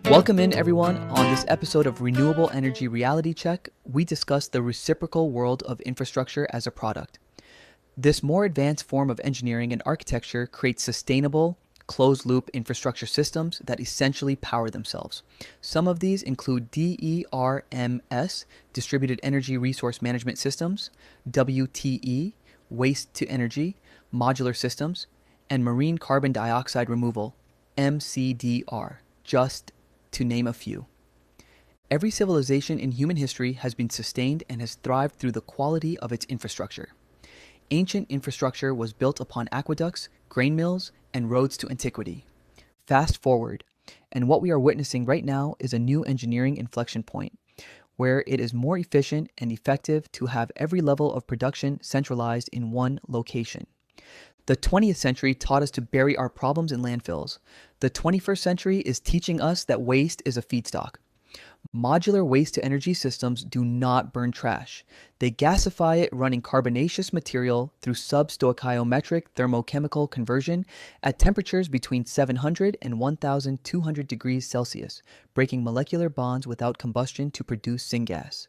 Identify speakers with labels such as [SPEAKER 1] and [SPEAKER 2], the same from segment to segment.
[SPEAKER 1] Welcome in, everyone. On this episode of Renewable Energy Reality Check, we discuss the reciprocal world of infrastructure as a product. This more advanced form of engineering and architecture creates sustainable, closed-loop infrastructure systems that essentially power themselves. Some of these include DERMS, Distributed Energy Resource Management Systems, WTE, Waste to Energy, Modular Systems, and Marine Carbon Dioxide Removal, MCDR, just to name a few. Every civilization in human history has been sustained and has thrived through the quality of its infrastructure. Ancient infrastructure was built upon aqueducts, grain mills, and roads to antiquity. Fast forward, and what we are witnessing right now is a new engineering inflection point, where it is more efficient and effective to have every level of production centralized in one location. The 20th century taught us to bury our problems in landfills. The 21st century is teaching us that waste is a feedstock. Modular waste-to-energy systems do not burn trash. They gasify it running carbonaceous material through substoichiometric thermochemical conversion at temperatures between 700 and 1,200 degrees Celsius, breaking molecular bonds without combustion to produce syngas.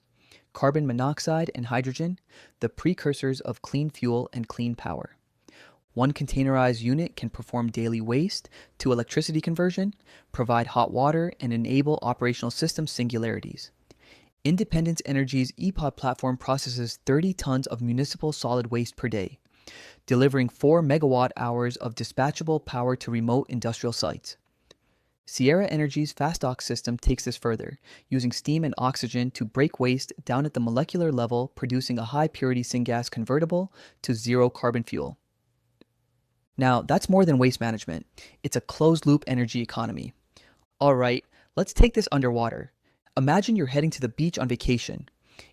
[SPEAKER 1] Carbon monoxide and hydrogen, the precursors of clean fuel and clean power. One containerized unit can perform daily waste to electricity conversion, provide hot water, and enable operational system singularities. Independence Energy's EPOD platform processes 30 tons of municipal solid waste per day, delivering 4 megawatt hours of dispatchable power to remote industrial sites. Sierra Energy's FastOx system takes this further, using steam and oxygen to break waste down at the molecular level, producing a high-purity syngas convertible to zero carbon fuel. Now, that's more than waste management. It's a closed-loop energy economy. All right, let's take this underwater. Imagine you're heading to the beach on vacation.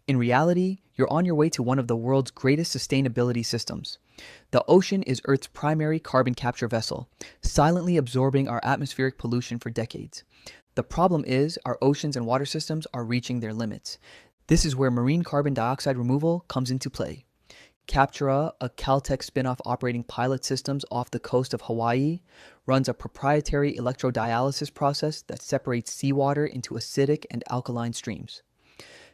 [SPEAKER 1] In reality, you're on your way to one of the world's greatest sustainability systems. The ocean is Earth's primary carbon capture vessel, silently absorbing our atmospheric pollution for decades. The problem is our oceans and water systems are reaching their limits. This is where marine carbon dioxide removal comes into play. Captura, a Caltech spin-off operating pilot systems off the coast of Hawaii, runs a proprietary electrodialysis process that separates seawater into acidic and alkaline streams.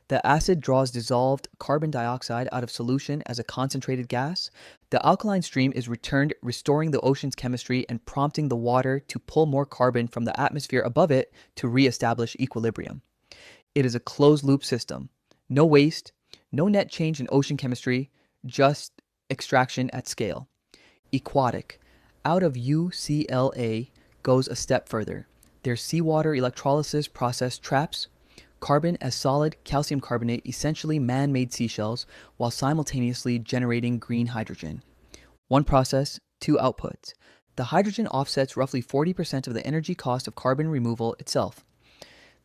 [SPEAKER 1] The acid draws dissolved carbon dioxide out of solution as a concentrated gas. The alkaline stream is returned, restoring the ocean's chemistry and prompting the water to pull more carbon from the atmosphere above it to re-establish equilibrium. It is a closed-loop system. No waste, no net change in ocean chemistry, just extraction at scale. Aquatic, out of UCLA, goes a step further. Their seawater electrolysis process traps carbon as solid calcium carbonate, essentially man-made seashells, while simultaneously generating green hydrogen. One process, two outputs. The hydrogen offsets roughly 40% of the energy cost of carbon removal itself.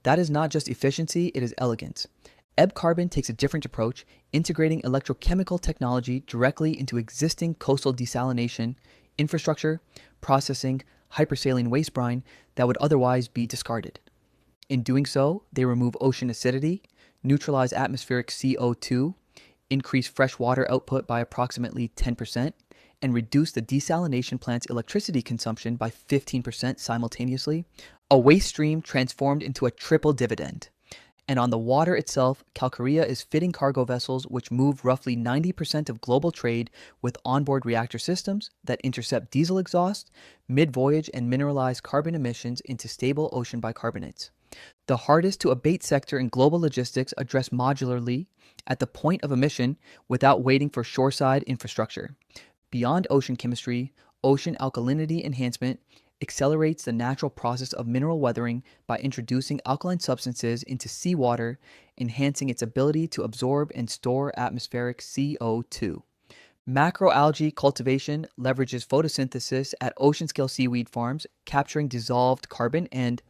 [SPEAKER 1] That is not just efficiency, it is elegance. Ebb Carbon takes a different approach, integrating electrochemical technology directly into existing coastal desalination infrastructure, processing hypersaline waste brine that would otherwise be discarded. In doing so, they remove ocean acidity, neutralize atmospheric CO2, increase freshwater output by approximately 10%, and reduce the desalination plant's electricity consumption by 15% simultaneously, a waste stream transformed into a triple dividend. And on the water itself, Calcarea is fitting cargo vessels which move roughly 90% of global trade with onboard reactor systems that intercept diesel exhaust, mid-voyage, and mineralized carbon emissions into stable ocean bicarbonates. The hardest to abate sector in global logistics address modularly at the point of emission without waiting for shoreside infrastructure. Beyond ocean chemistry, ocean alkalinity enhancement accelerates the natural process of mineral weathering by introducing alkaline substances into seawater, enhancing its ability to absorb and store atmospheric CO2. Macroalgae cultivation leverages photosynthesis at ocean-scale seaweed farms, capturing dissolved carbon and,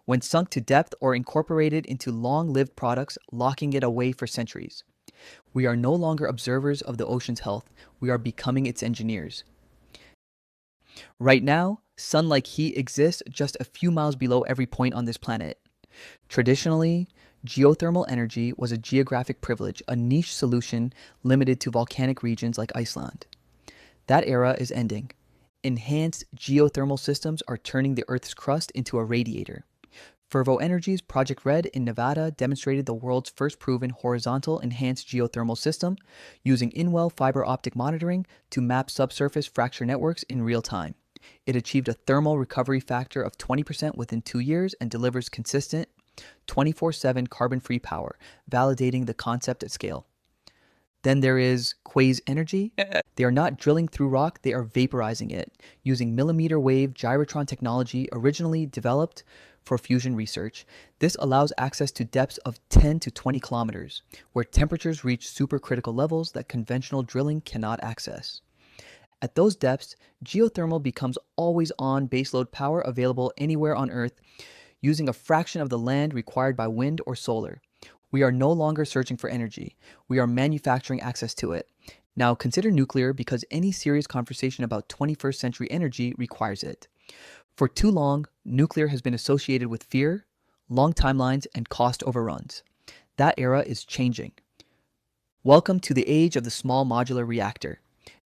[SPEAKER 1] when sunk to depth or incorporated into long-lived products, locking it away for centuries. We are no longer observers of the ocean's health, we are becoming its engineers. Right now, sun-like heat exists just a few miles below every point on this planet. Traditionally, geothermal energy was a geographic privilege, a niche solution limited to volcanic regions like Iceland. That era is ending. Enhanced geothermal systems are turning the Earth's crust into a radiator. Fervo Energy's Project Red in Nevada demonstrated the world's first proven horizontal enhanced geothermal system using in-well fiber optic monitoring to map subsurface fracture networks in real time. It achieved a thermal recovery factor of 20% within 2 years and delivers consistent 24/7 carbon-free power, validating the concept at scale. Then there is Quaise Energy. They are not drilling through rock, they are vaporizing it, using millimeter wave gyrotron technology originally developed for fusion research. This allows access to depths of 10 to 20 kilometers, where temperatures reach supercritical levels that conventional drilling cannot access. At those depths, geothermal becomes always on baseload power available anywhere on Earth, using a fraction of the land required by wind or solar. We are no longer searching for energy. We are manufacturing access to it. Now consider nuclear, because any serious conversation about 21st century energy requires it. For too long, nuclear has been associated with fear, long timelines, and cost overruns. That era is changing. Welcome to the age of the small modular reactor.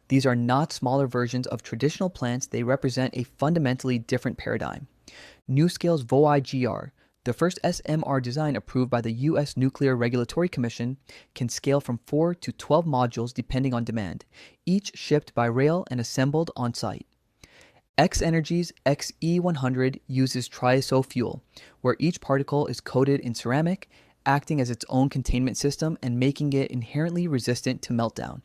[SPEAKER 1] These are not smaller versions of traditional plants, they represent a fundamentally different paradigm. NuScale's VOI-GR, the first SMR design approved by the U.S. Nuclear Regulatory Commission, can scale from 4 to 12 modules depending on demand, each shipped by rail and assembled on site. X Energy's XE100 uses triazo fuel, where each particle is coated in ceramic, acting as its own containment system and making it inherently resistant to meltdown.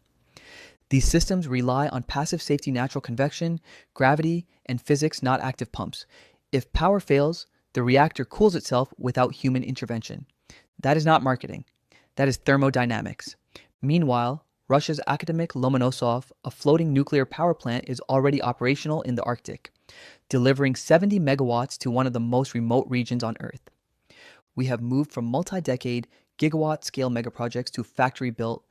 [SPEAKER 1] These systems rely on passive safety natural convection, gravity, and physics, not active pumps. If power fails, the reactor cools itself without human intervention. That is not marketing. That is thermodynamics. Meanwhile, Russia's academic Lomonosov, a floating nuclear power plant, is already operational in the Arctic, delivering 70 megawatts to one of the most remote regions on Earth. We have moved from multi-decade, gigawatt-scale megaprojects to factory-built,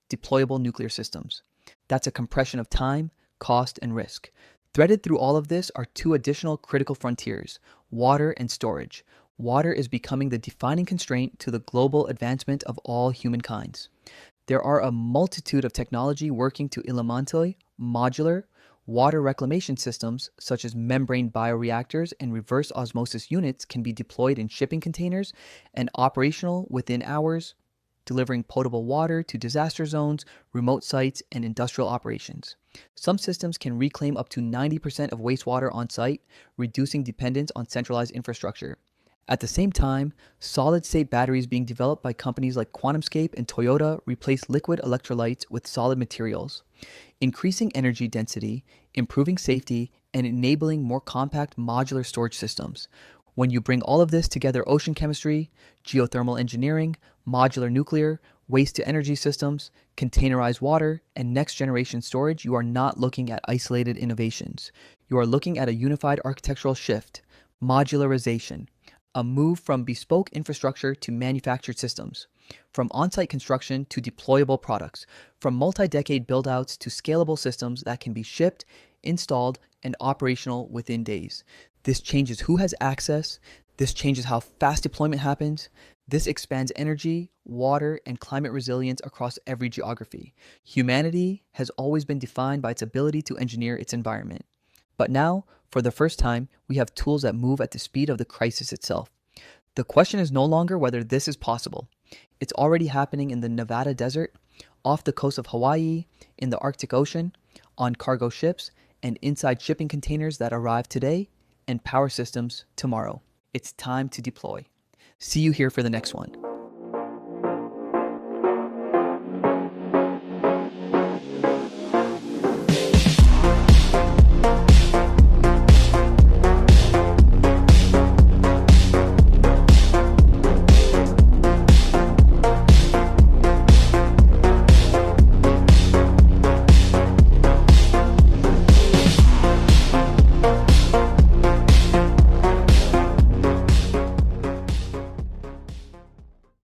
[SPEAKER 1] deployable nuclear systems. That's a compression of time, cost, and risk. Threaded through all of this are two additional critical frontiers: water and storage. Water is becoming the defining constraint to the global advancement of all humankinds. There are a multitude of technology working to implement modular water reclamation systems, such as membrane bioreactors and reverse osmosis units, can be deployed in shipping containers and operational within hours, delivering potable water to disaster zones, remote sites, and industrial operations. Some systems can reclaim up to 90% of wastewater on site, reducing dependence on centralized infrastructure. At the same time, solid-state batteries being developed by companies like QuantumScape and Toyota replace liquid electrolytes with solid materials, increasing energy density, improving safety, and enabling more compact modular storage systems. When you bring all of this together, ocean chemistry, geothermal engineering, modular nuclear, waste-to-energy systems, containerized water, and next-generation storage, you are not looking at isolated innovations. You are looking at a unified architectural shift, modularization, a move from bespoke infrastructure to manufactured systems, from on-site construction to deployable products, from multi-decade build-outs to scalable systems that can be shipped, installed, and operational within days. This changes who has access. This changes how fast deployment happens. This expands energy, water, and climate resilience across every geography. Humanity has always been defined by its ability to engineer its environment. But now, for the first time, we have tools that move at the speed of the crisis itself. The question is no longer whether this is possible. It's already happening in the Nevada desert, off the coast of Hawaii, in the Arctic Ocean, on cargo ships, and inside shipping containers that arrive today and power systems tomorrow. It's time to deploy. See you here for the next one.